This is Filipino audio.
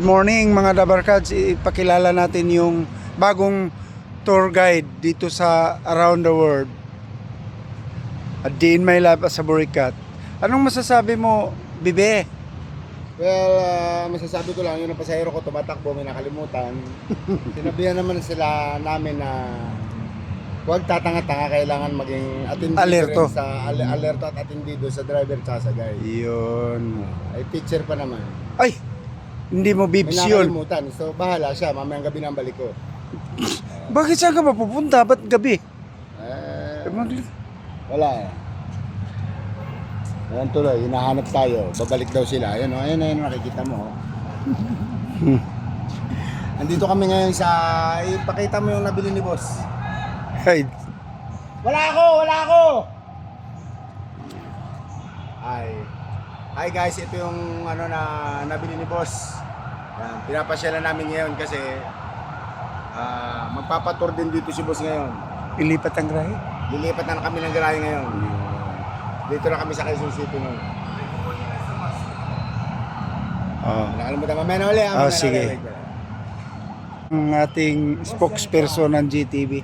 morning mga Dabarkads, ipakilala natin yung bagong tour guide dito sa Around the World. A Day in My Life as a Burikat. Anong masasabi mo, Bibe? Well, masasabi ko lang, yung pasahero ko tumatakbo, may nakalimutan. Sinabihan naman sila namin na huwag tatanga-tanga, kailangan maging atendido Alerto. rin sa alerto at atendido sa driver at sa guide. Yun. Ay picture pa naman. Ay! Hindi mo May bibs yun. nakalimutan, so bahala siya, mamayang gabi na ang balik ko. Bakit saan ka mapupunta? Ba't gabi? Wala eh. Ayan tuloy, hinahanap tayo. Babalik daw sila. Ayan o, ayan nakikita mo. Nandito kami ngayon sa... Ipakita mo yung nabili ni boss. Ay, Wala ako! Hi guys, ito yung ano na nabili ni boss. Yan, pinapasyalan namin ngayon kasi magpapatur din dito si boss ngayon. ilipat ang grahe. Lilipat na kami ng garahe ngayon. Dito na kami sa Quezon City ngayon. Nakalimutan mamaya na ulit. Sige. Ang ating spokesperson ng GTV.